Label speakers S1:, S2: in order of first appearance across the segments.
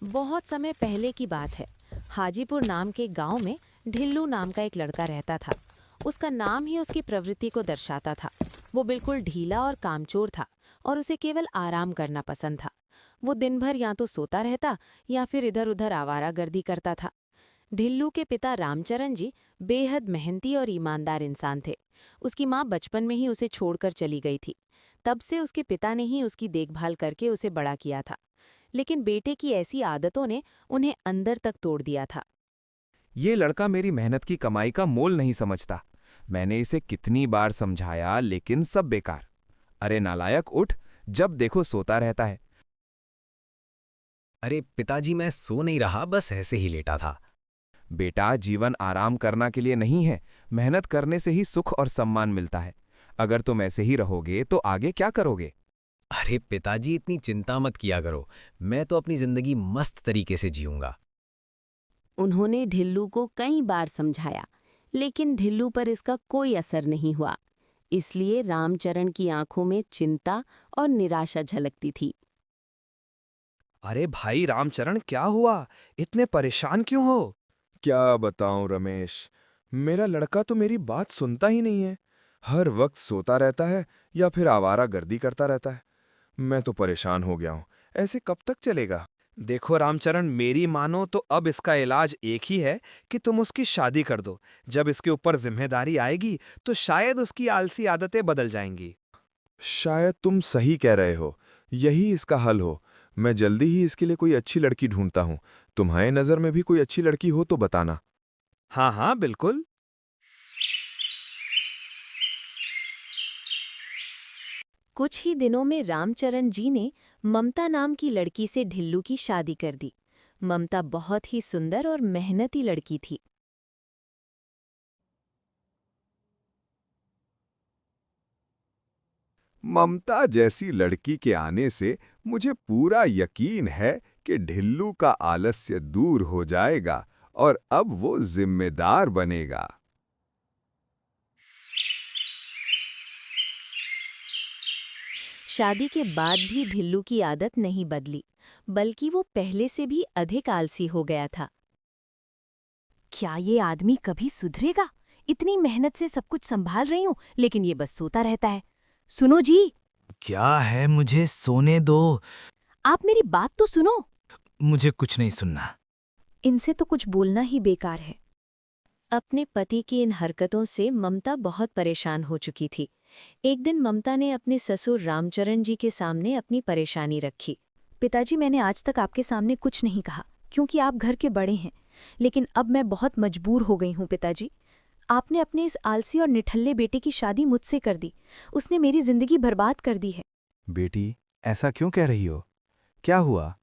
S1: बहुत समय पहले की बात है। हाजीपुर नाम के गांव में ढिल्लू नाम का एक लड़का रहता था। उसका नाम ही उसकी प्रवृत्ति को दर्शाता था। वो बिल्कुल ढीला और कामचोर था और उसे केवल आराम करना पसंद था। वो दिन भर या तो सोता रहता या फिर इधर उधर आवारागर्दी करता था। ढिल्लू के पिता रामचरण जी बेहद मेहनती और ईमानदार इंसान थे। उसकी माँ बचपन में ही उसे छोड़कर चली गई थी। तब से उसके पिता ने ही उसकी देखभाल करके उसे बड़ा किया था। लेकिन बेटे की ऐसी आदतों ने उन्हें अंदर तक तोड़ दिया था।
S2: ये लड़का मेरी मेहनत की कमाई का मोल नहीं समझता। मैंने इसे कितनी बार समझाया लेकिन सब बेकार। अरे नालायक उठ, जब देखो सोता रहता है।
S3: अरे पिताजी, मैं सो नहीं रहा, बस ऐसे ही लेटा था।
S2: बेटा, जीवन आराम करना के लिए नहीं है। मेहनत करने से ही सुख और सम्मान मिलता है। अगर तुम ऐसे ही रहोगे तो आगे क्या करोगे?
S3: अरे पिताजी, इतनी चिंता मत किया करो। मैं तो अपनी जिंदगी मस्त तरीके से जीऊंगा।
S1: उन्होंने ढिल्लू को कई बार समझाया, लेकिन ढिल्लू पर इसका कोई असर नहीं हुआ। इसलिए रामचरण की आंखों में चिंता और निराशा झलकती थी।
S4: अरे भाई रामचरण, क्या हुआ? इतने परेशान क्यों हो?
S5: क्या बताऊं रमेश, मेरा लड़का तो मेरी बात सुनता ही नहीं है। हर वक्त सोता रहता है या फिर आवारागर्दी करता रहता है। मैं तो परेशान हो गया हूं। ऐसे कब तक चलेगा?
S4: देखो रामचरण, मेरी मानो तो अब इसका इलाज एक ही है कि तुम उसकी शादी कर दो। जब इसके ऊपर जिम्मेदारी आएगी तो शायद उसकी आलसी आदतें बदल जाएंगी।
S5: शायद तुम सही कह रहे हो। यही इसका हल हो। मैं जल्दी ही इसके लिए कोई अच्छी लड़की ढूंढता हूं। तुम्हारे नजर में भी कोई अच्छी लड़की हो तो बताना।
S4: हाँ हाँ, बिल्कुल।
S1: कुछ ही दिनों में रामचरण जी ने ममता नाम की लड़की से ढिल्लू की शादी कर दी। ममता बहुत ही सुंदर और मेहनती लड़की थी।
S5: ममता जैसी लड़की के आने से मुझे पूरा यकीन है कि ढिल्लू का आलस्य दूर हो जाएगा और अब वो जिम्मेदार बनेगा।
S1: शादी के बाद भी ढिल्लू की आदत नहीं बदली, बल्कि वो पहले से भी अधिक आलसी हो गया था। क्या ये आदमी कभी सुधरेगा? इतनी मेहनत से सब कुछ संभाल रही हूँ, लेकिन ये बस सोता रहता है। सुनो जी,
S6: क्या है? मुझे सोने दो।
S1: आप मेरी बात तो सुनो।
S6: मुझे कुछ नहीं सुनना।
S1: इनसे तो कुछ बोलना ही बेकार है। अपने पति की इन हरकतों से ममता बहुत परेशान हो चुकी थी। एक दिन ममता ने अपने ससुर रामचरण जी के सामने अपनी परेशानी रखी। पिताजी, मैंने आज तक आपके सामने कुछ नहीं कहा, क्योंकि आप घर के बड़े हैं। लेकिन अब मैं बहुत मजबूर हो गई हूँ पिताजी। आपने अपने इस आलसी और निठल्ले बेटे की शादी मुझसे कर दी। उसने मेरी जिंदगी बर्बाद कर दी है।
S7: बेटी, ऐसा क्यों कह रही हो? क्या हुआ?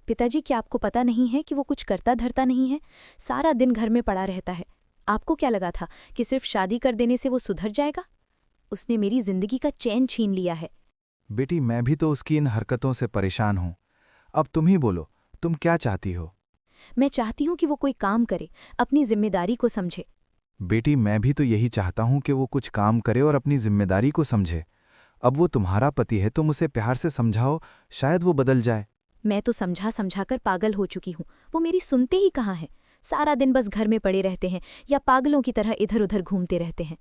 S1: पिताजी, क्या आपको पता नहीं है कि वो कुछ करता धरता नहीं है? सारा दिन घर में पड़ा रहता है। आपको क्या लगा था कि सिर्फ शादी कर देने से वो सुधर जाएगा? उसने मेरी जिंदगी का चैन छीन लिया है।
S7: बेटी, मैं भी तो उसकी इन हरकतों से परेशान हूं। अब तुम ही बोलो, तुम क्या चाहती हो?
S1: मैं चाहती हूँ कि वो कोई काम करे, अपनी जिम्मेदारी को समझे।
S7: बेटी, मैं भी तो यही चाहता हूं कि वो कुछ काम करे और अपनी जिम्मेदारी को समझे। अब वो तुम्हारा पति है, तुम उसे प्यार से समझाओ, शायद वो बदल जाए।
S1: मैं तो समझा समझाकर पागल हो चुकी हूँ। वो मेरी सुनते ही कहाँ हैं। सारा दिन बस घर में पड़े रहते हैं या पागलों की तरह इधर उधर घूमते रहते हैं।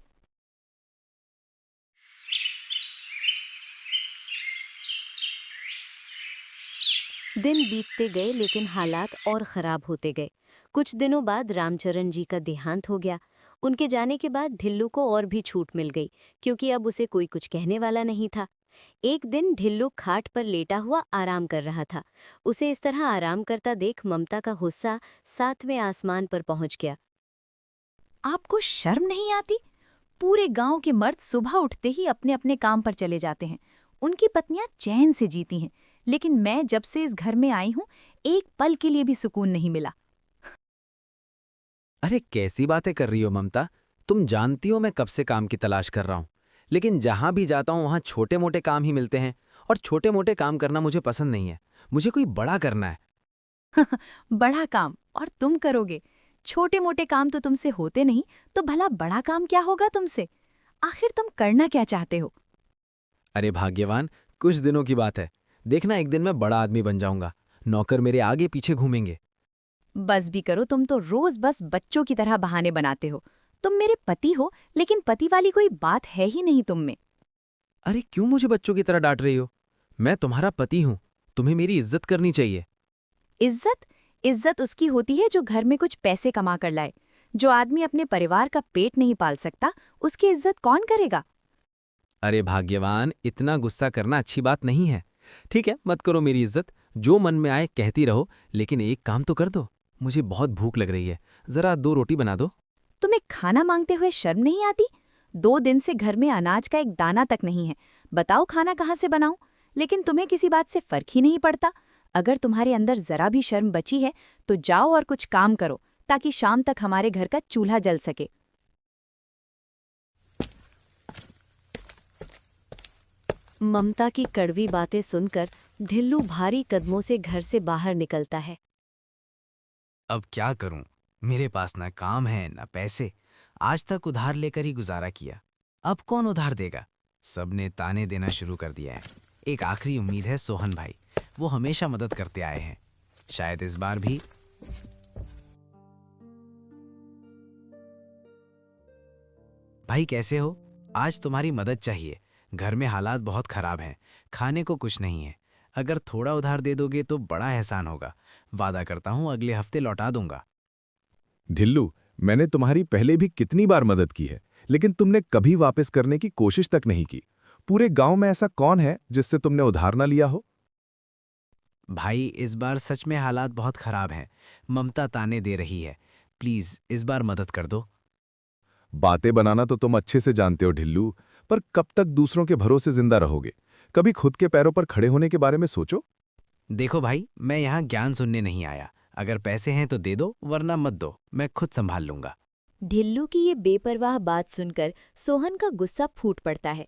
S1: दिन बीतते गए, लेकिन हालात और खराब होते गए। कुछ दिनों बाद रामचरण जी का देहांत हो गया। उनके जाने के बाद ढिल्लू को और भी छूट मिल गई, क्योंकि अब उसे कोई कुछ कहने वाला नहीं था। एक दिन ढिल्लू खाट पर लेटा हुआ आराम कर रहा था। उसे इस तरह आराम करता देख ममता का गुस्सा 7वें आसमान पर पहुंच गया।
S8: आपको शर्म नहीं आती? पूरे गांव के मर्द सुबह उठते ही अपने अपने काम पर चले जाते हैं। उनकी पत्नियां चैन से जीती हैं, लेकिन मैं जब से इस घर में आई हूं, एक पल के लिए भी सुकून नहीं मिला।
S3: अरे कैसी बातें कर रही हो ममता? तुम जानती हो मैं कब से काम की तलाश कर रहा हूँ, लेकिन जहां भी जाता हूँ वहां छोटे मोटे काम ही मिलते हैं। और छोटे मोटे काम करना मुझे पसंद नहीं है। मुझे कोई बड़ा करना है।
S8: बड़ा काम और तुम करोगे? छोटे मोटे काम तो तुमसे होते नहीं, तो भला बड़ा काम क्या होगा तुमसे? आखिर तुम करना क्या चाहते हो?
S3: अरे भाग्यवान, कुछ दिनों की बात है। देखना, एक दिन मैं बड़ा आदमी बन जाऊंगा। नौकर मेरे आगे पीछे घूमेंगे।
S8: बस भी करो, तुम तो रोज बस बच्चों की तरह बहाने बनाते हो। तुम मेरे पति हो, लेकिन पति वाली कोई बात है ही नहीं तुम में।
S3: अरे क्यों मुझे बच्चों की तरह डांट रही हो? मैं तुम्हारा पति हूं, तुम्हें मेरी इज्जत करनी चाहिए।
S8: इज्जत? इज्जत उसकी होती है जो घर में कुछ पैसे कमा कर लाए। जो आदमी अपने परिवार का पेट नहीं पाल सकता, उसकी इज्जत कौन करेगा?
S3: अरे भाग्यवान, इतना गुस्सा करना अच्छी बात नहीं है। ठीक है, मत करो मेरी इज्जत, जो मन में आए कहती रहो, लेकिन एक काम तो कर दो। मुझे बहुत भूख लग रही है, जरा 2 रोटी बना दो।
S8: तुम्हें खाना मांगते हुए शर्म नहीं आती? 2 दिन से घर में अनाज का एक दाना तक नहीं है। बताओ खाना कहाँ से बनाऊं? लेकिन तुम्हें किसी बात से फर्क ही नहीं पड़ता। अगर तुम्हारे अंदर जरा भी शर्म बची है तो जाओ और कुछ काम करो, ताकि शाम तक हमारे घर का चूल्हा जल सके। ममता की कड़वी बातें सुनकर ढिल्लू भारी कदमों से घर से बाहर निकलता है।
S6: अब क्या करूं? मेरे पास ना काम है ना पैसे। आज तक उधार लेकर ही गुजारा किया। अब कौन उधार देगा? सबने ताने देना शुरू कर दिया है। एक आखिरी उम्मीद है सोहन भाई, वो हमेशा मदद करते आए हैं। शायद इस बार भी। भाई कैसे हो? आज तुम्हारी मदद चाहिए। घर में हालात बहुत खराब हैं, खाने को कुछ नहीं है। अगर थोड़ा उधार दे दोगे तो बड़ा एहसान होगा। वादा करता हूं अगले हफ्ते लौटा दूंगा।
S5: ढिल्लू, मैंने तुम्हारी पहले भी कितनी बार मदद की है, लेकिन तुमने कभी वापस करने की कोशिश तक नहीं की। पूरे गांव में ऐसा कौन है जिससे तुमने उधार ना लिया हो?
S6: भाई इस बार सच में हालात बहुत खराब हैं। ममता ताने दे रही है। प्लीज इस बार मदद कर दो।
S5: बातें बनाना तो तुम अच्छे से जानते हो ढिल्लू, पर कब तक दूसरों के भरोसे जिंदा रहोगे? कभी खुद के पैरों पर खड़े होने के बारे में सोचो।
S6: देखो भाई, मैं यहाँ ज्ञान सुनने नहीं आया। अगर पैसे हैं तो दे दो, वरना मत दो, मैं खुद संभाल लूंगा।
S8: ढिल्लू की ये बेपरवाह बात सुनकर सोहन का गुस्सा फूट पड़ता है।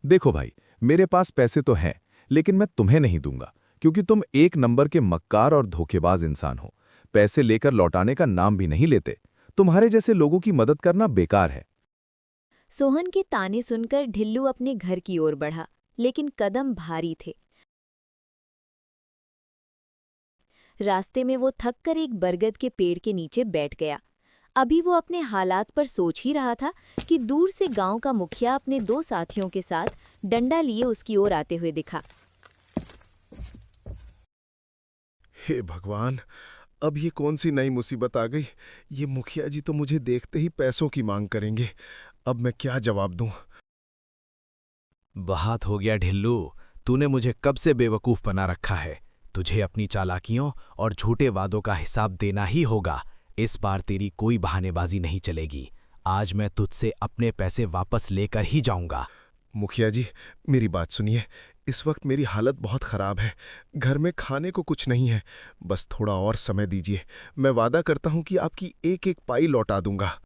S5: देखो भाई, मेरे पास पैसे तो हैं, लेकिन मैं तुम्हें नहीं दूंगा, क्योंकि तुम एक नंबर के मक्कार और धोखेबाज इंसान हो। पैसे लेकर लौटाने का नाम भी नहीं लेते। तुम्हारे जैसे लोगों की मदद करना बेकार है।
S8: सोहन के ताने सुनकर ढिल्लू अपने घर की ओर बढ़ा, लेकिन कदम भारी थे। रास्ते में वो थककर एक बरगद के पेड़ के नीचे बैठ गया। अभी वो अपने हालात पर सोच ही रहा था कि दूर से गांव का मुखिया अपने 2 साथियों के साथ डंडा लिए उसकी ओर आते हुए दिखा।
S9: हे भगवान, अब ये कौन सी नई मुसीबत आ गई? ये मुखिया जी तो मुझे देखते ही पैसों की मांग करेंगे। अब मैं क्या जवाब दूं?
S6: बहुत हो गया ढिल्लू, तूने मुझे कब से बेवकूफ बना रखा है। तुझे अपनी चालाकियों और झूठे वादों का हिसाब देना ही होगा। इस बार तेरी कोई बहानेबाजी नहीं चलेगी। आज मैं तुझसे अपने पैसे वापस लेकर ही जाऊंगा।
S9: मुखिया जी, मेरी बात सुनिए। इस वक्त मेरी हालत बहुत खराब है। घर में खाने को कुछ नहीं है। बस थोड़ा और समय दीजिए। मैं वादा करता हूं कि आपकी एक एक पाई लौटा दूंगा।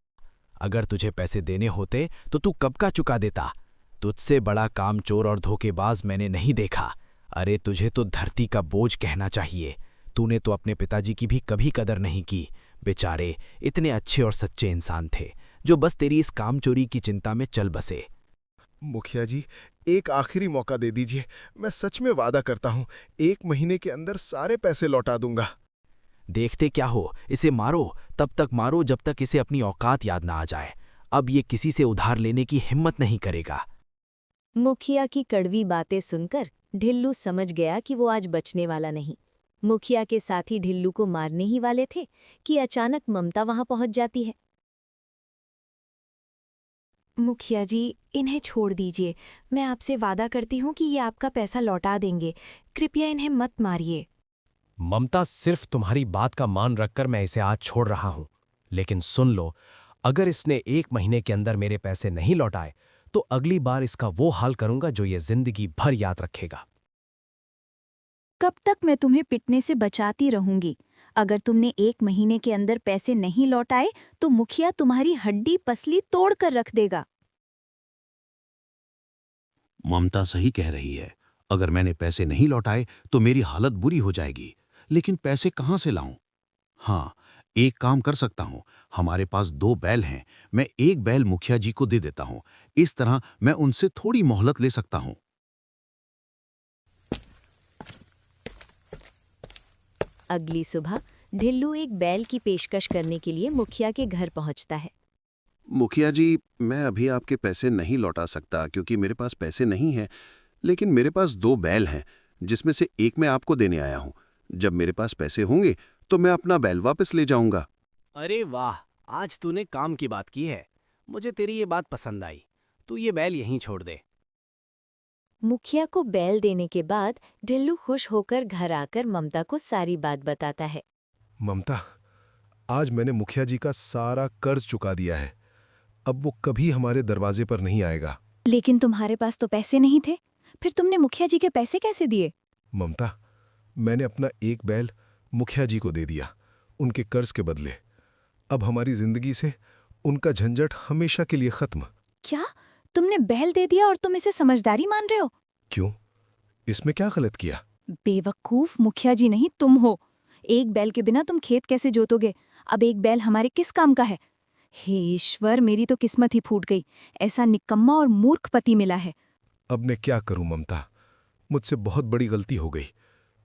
S6: अगर तुझे पैसे देने होते तो तू कब का चुका देता। तुझसे बड़ा कामचोर और धोखेबाज मैंने नहीं देखा। अरे तुझे तो धरती का बोझ कहना चाहिए। तूने तो अपने पिताजी की भी कभी कदर नहीं की। बेचारे इतने अच्छे और सच्चे इंसान थे, जो बस तेरी इस कामचोरी की चिंता में चल बसे।
S9: मुखिया जी, एक आखिरी मौका दे दीजिए। मैं सच में वादा करता हूं, 1 महीने के अंदर सारे पैसे लौटा दूंगा।
S6: देखते क्या हो, इसे मारो। तब तक मारो जब तक इसे अपनी औकात याद ना आ जाए। अब ये किसी से उधार लेने की हिम्मत नहीं करेगा।
S8: मुखिया की कड़वी बातें सुनकर ढिल्लू समझ गया कि वो आज बचने वाला नहीं। मुखिया के साथी ढिल्लू को मारने ही वाले थे कि अचानक ममता वहां पहुंच जाती है।
S1: मुखिया जी, इन्हें छोड़ दीजिए। मैं आपसे वादा करती हूँ कि ये आपका पैसा लौटा देंगे। कृपया इन्हें मत मारिए।
S10: ममता, सिर्फ तुम्हारी बात का मान रखकर मैं इसे आज छोड़ रहा हूं। लेकिन सुन लो, अगर इसने 1 महीने के अंदर मेरे पैसे नहीं लौटाए तो अगली बार इसका वो हाल करूंगा जो ये जिंदगी भर याद रखेगा।
S8: कब तक मैं तुम्हें पिटने से बचाती रहूंगी? अगर तुमने 1 महीने के अंदर पैसे नहीं लौटाए तो मुखिया तुम्हारी हड्डी पसली तोड़ कर रख देगा।
S11: ममता सही कह रही है। अगर मैंने पैसे नहीं लौटाए तो मेरी हालत बुरी हो जाएगी। लेकिन पैसे कहाँ से लाऊं? हाँ, एक काम कर सकता हूं। हमारे पास 2 बैल हैं। मैं एक बैल मुखिया जी को दे देता हूं। इस तरह मैं उनसे थोड़ी मोहलत ले सकता हूं।
S8: अगली सुबह ढिल्लू एक बैल की पेशकश करने के लिए मुखिया के घर पहुंचता है।
S11: मुखिया जी, मैं अभी आपके पैसे नहीं लौटा सकता क्योंकि मेरे पास पैसे नहीं हैं, लेकिन मेरे पास 2 बैल हैं जिसमें से एक मैं आपको देने आया हूं। जब मेरे पास पैसे होंगे तो मैं अपना बैल वापस ले जाऊंगा।
S6: अरे वाह, आज तूने काम की बात की है। मुझे तेरी ये बात पसंद आई। तू ये बैल यहीं छोड़ दे।
S8: मुखिया को बैल देने के बाद ढिल्लू खुश होकर घर आकर ममता को सारी बात बताता है।
S9: ममता, आज मैंने मुखिया जी का सारा कर्ज चुका दिया है। अब वो कभी हमारे दरवाजे पर नहीं आएगा।
S8: लेकिन तुम्हारे पास तो पैसे नहीं थे, फिर तुमने मुखिया जी के पैसे कैसे दिए?
S9: ममता, मैंने अपना एक बैल मुखिया जी को दे दिया, उनके कर्ज के बदले। अब हमारी जिंदगी से उनका झंझट हमेशा के लिए खत्म।
S8: क्या तुमने बैल दे दिया और तुम इसे समझदारी मान रहे हो?
S9: क्यों? इसमें क्या गलत किया?
S8: बेवकूफ मुखिया जी नहीं तुम हो। एक बैल के बिना तुम खेत कैसे जोतोगे? अब एक बैल हमारे किस काम का है? हे ईश्वर, मेरी तो किस्मत ही फूट गई। ऐसा निकम्मा और मूर्ख पति मिला है।
S9: अब मैं क्या करूं ममता, मुझसे बहुत बड़ी गलती हो गई।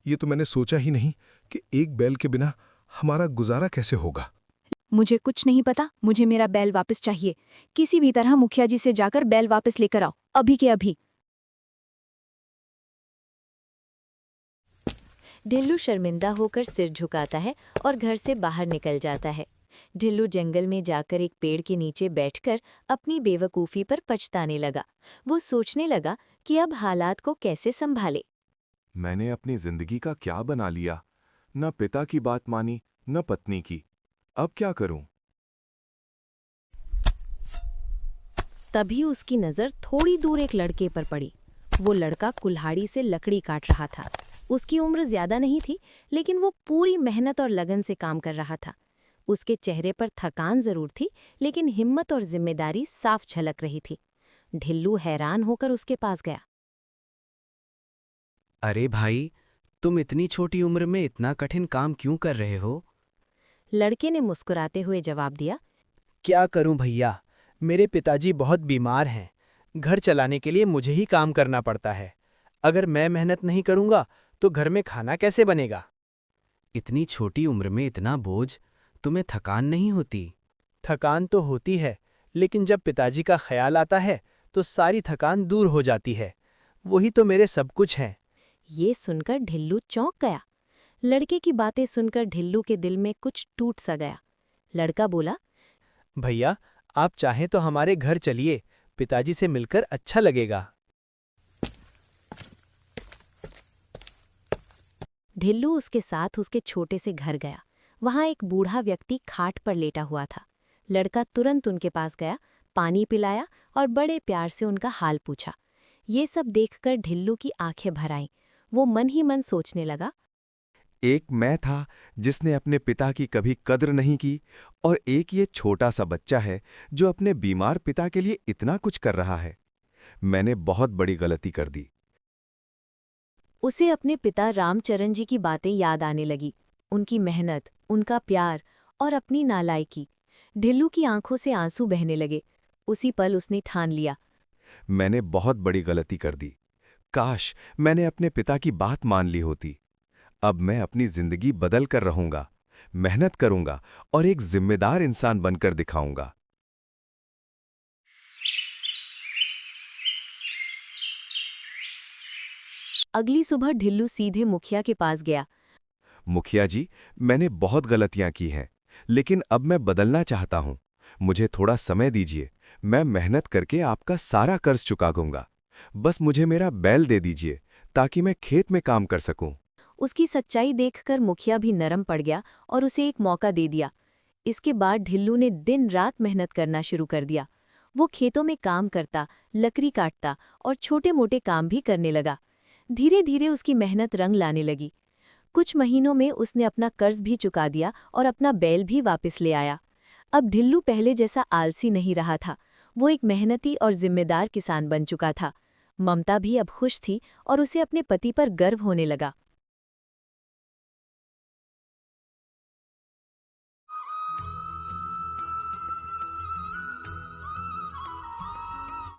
S9: ये तो मैंने सोचा ही नहीं कि एक बैल के बिना हमारा गुजारा कैसे होगा।
S8: मुझे कुछ नहीं पता, मुझे मेरा बैल वापस चाहिए। किसी भी तरह मुखिया जी से जाकर बैल वापस लेकर आओ, अभी के अभी। ढिल्लू शर्मिंदा होकर सिर झुकाता है और घर से बाहर निकल जाता है। ढिल्लू जंगल में जाकर एक पेड़ के नीचे बैठकर अपनी बेवकूफ़ी पर पछताने लगा। वो सोचने लगा कि अब हालात को कैसे संभाले।
S2: मैंने अपनी जिंदगी का क्या बना लिया? न पिता की बात मानी, न पत्नी की। अब क्या करूं?
S1: तभी उसकी नज़र थोड़ी दूर एक लड़के पर पड़ी। वो लड़का कुल्हाड़ी से लकड़ी काट रहा था। उसकी उम्र ज्यादा नहीं थी, लेकिन वो पूरी मेहनत और लगन से काम कर रहा था। उसके चेहरे पर थकान जरूर थी, लेकिन हिम्मत और जिम्मेदारी साफ झलक रही थी। ढिल्लू हैरान होकर उसके पास गया।
S3: अरे भाई, तुम इतनी छोटी उम्र में इतना कठिन काम क्यों कर रहे हो?
S1: लड़के ने मुस्कुराते हुए जवाब दिया,
S3: क्या करूं भैया, मेरे पिताजी बहुत बीमार हैं। घर चलाने के लिए मुझे ही काम करना पड़ता है। अगर मैं मेहनत नहीं करूंगा तो घर में खाना कैसे बनेगा? इतनी छोटी उम्र में इतना बोझ, तुम्हें थकान नहीं होती? थकान तो होती है, लेकिन जब पिताजी का ख्याल आता है तो सारी थकान दूर हो जाती है। वही तो मेरे सब कुछ हैं।
S1: ये सुनकर ढिल्लू चौंक गया। लड़के की बातें सुनकर ढिल्लू के दिल में कुछ टूट सा गया। लड़का बोला,
S3: भैया, आप चाहें तो हमारे घर चलिए, पिताजी से मिलकर अच्छा लगेगा।
S1: ढिल्लू उसके साथ उसके छोटे से घर गया। वहां एक बूढ़ा व्यक्ति खाट पर लेटा हुआ था। लड़का तुरंत उनके पास गया, पानी पिलाया और बड़े प्यार से उनका हाल पूछा। ये सब देखकर ढिल्लू की आंखें भर आईं। वो मन ही मन सोचने लगा,
S2: एक मैं था जिसने अपने पिता की कभी कद्र नहीं की, और एक ये छोटा सा बच्चा है जो अपने बीमार पिता के लिए इतना कुछ कर रहा है। मैंने बहुत बड़ी गलती कर दी।
S8: उसे अपने पिता रामचरण जी की बातें याद आने लगी। उनकी मेहनत, उनका प्यार और अपनी नालायकी। ढिल्लू की आंखों से आंसू बहने लगे। उसी पल उसने ठान लिया,
S2: मैंने बहुत बड़ी गलती कर दी। काश मैंने अपने पिता की बात मान ली होती। अब मैं अपनी जिंदगी बदल कर रहूंगा, मेहनत करूंगा और एक जिम्मेदार इंसान बनकर दिखाऊंगा।
S8: अगली सुबह ढिल्लू सीधे मुखिया के पास गया।
S2: मुखिया जी, मैंने बहुत गलतियां की हैं, लेकिन अब मैं बदलना चाहता हूं। मुझे थोड़ा समय दीजिए, मैं मेहनत करके आपका सारा कर्ज चुका दूंगा। बस मुझे मेरा बैल दे दीजिए ताकि मैं खेत में काम कर सकूं।
S8: उसकी सच्चाई देखकर मुखिया भी नरम पड़ गया और उसे एक मौका दे दिया। इसके बाद ढिल्लू ने दिन रात मेहनत करना शुरू कर दिया। वो खेतों में काम करता, लकड़ी काटता और छोटे मोटे काम भी करने लगा। धीरे धीरे उसकी मेहनत रंग लाने लगी। कुछ महीनों में उसने अपना कर्ज भी चुका दिया और अपना बैल भी वापस ले आया। अब ढिल्लू पहले जैसा आलसी नहीं रहा था। वो एक मेहनती और जिम्मेदार किसान बन चुका था। ममता भी अब खुश थी और उसे अपने पति पर गर्व होने लगा।